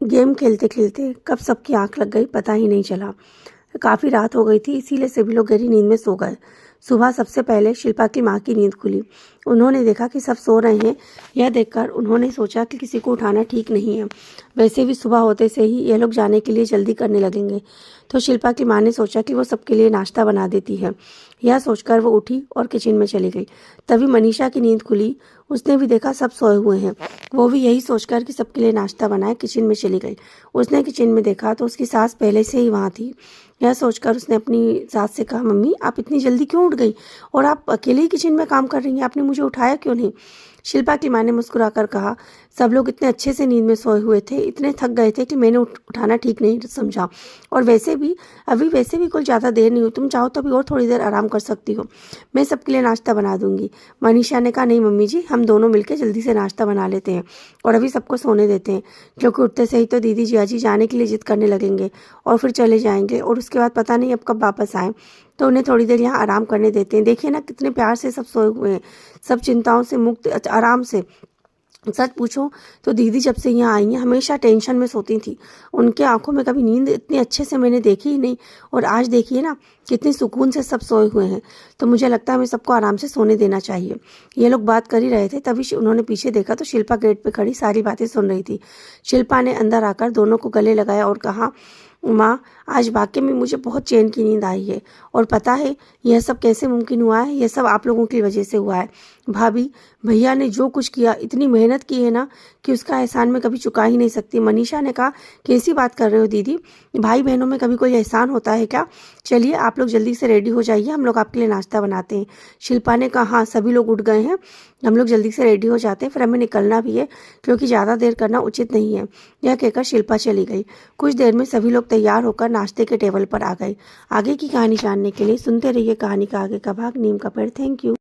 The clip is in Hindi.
गेम खेलते खेलते कब सबकी आंख लग गई पता ही नहीं चला। काफ़ी रात हो गई थी, इसीलिए सभी लोग गहरी नींद में सो गए। सुबह सबसे पहले शिल्पा की माँ की नींद खुली। उन्होंने देखा कि सब सो रहे हैं। यह देखकर उन्होंने सोचा कि किसी को उठाना ठीक नहीं है। वैसे भी सुबह होते से ही ये लोग जाने के लिए जल्दी करने लगेंगे। तो शिल्पा की माँ ने सोचा कि वो सबके लिए नाश्ता बना देती है। यह सोचकर वो उठी और किचन में चली गई। तभी मनीषा की नींद खुली। उसने भी देखा सब सोए हुए हैं। वो भी यही सोचकर कि सबके लिए नाश्ता बनाए किचन में चली गई। उसने किचन में देखा तो उसकी सास पहले से ही वहाँ थी। यह सोचकर उसने अपनी सास से कहा, मम्मी आप इतनी जल्दी क्यों उठ गई और आप अकेले ही किचन में काम कर रही हैं, आपने मुझे उठाया क्यों नहीं। शिल्पा की माँ ने मुस्कुराकर कहा, सब लोग इतने अच्छे से नींद में सोए हुए थे, इतने थक गए थे कि मैंने उठाना ठीक नहीं समझा। और वैसे भी कोई ज़्यादा देर नहीं हुई, तुम चाहो तो अभी और थोड़ी देर आराम कर सकती हो। मैं सबके लिए नाश्ता बना दूंगी। मनीषा ने कहा, नहीं मम्मी जी, हम दोनों मिलकर जल्दी से नाश्ता बना लेते हैं और अभी सबको सोने देते हैं, क्योंकि उठते से ही तो दीदी जियाजी जाने के लिए जिद करने लगेंगे और फिर चले जाएंगे और उसके बाद पता नहीं अब कब वापस आए। तो उन्हें थोड़ी देर यहाँ आराम करने देते हैं। देखिए ना कितने प्यार से सब सोए हुए हैं, सब चिंताओं से मुक्त आराम से। सच पूछो तो दीदी जब से यहाँ आई हैं हमेशा टेंशन में सोती थी। उनके आंखों में कभी नींद इतनी अच्छे से मैंने देखी ही नहीं। और आज देखिए ना कितने सुकून से सब सोए हुए हैं। तो मुझे लगता है हमें सबको आराम से सोने देना चाहिए। ये लोग बात कर ही रहे थे, तभी उन्होंने पीछे देखा तो शिल्पा गेट पे खड़ी सारी बातें सुन रही थी। शिल्पा ने अंदर आकर दोनों को गले लगाया और कहा, माँ आज वाकई में मुझे बहुत चैन की नींद आई है। और पता है यह सब कैसे मुमकिन हुआ है? यह सब आप लोगों की वजह से हुआ है। भाभी, भैया ने जो कुछ किया, इतनी मेहनत की है ना कि उसका एहसान मैं कभी चुका ही नहीं सकती। मनीषा ने कहा, कैसी बात कर रहे हो दीदी, भाई बहनों में कभी कोई एहसान होता है क्या? चलिए आप लोग जल्दी से रेडी हो जाइए, हम लोग आपके लिए नाश्ता बनाते हैं। शिल्पा ने कहा, हाँ सभी लोग उठ गए हैं, हम लोग जल्दी से रेडी हो जाते हैं, फिर हमें निकलना भी है क्योंकि ज़्यादा देर करना उचित नहीं है। यह कहकर शिल्पा चली गई। कुछ देर में सभी लोग तैयार होकर नाश्ते के टेबल पर आ गए। आगे की कहानी जानने के लिए सुनते रहिए कहानी का आगे का भाग, नीम का पेड़। Thank you.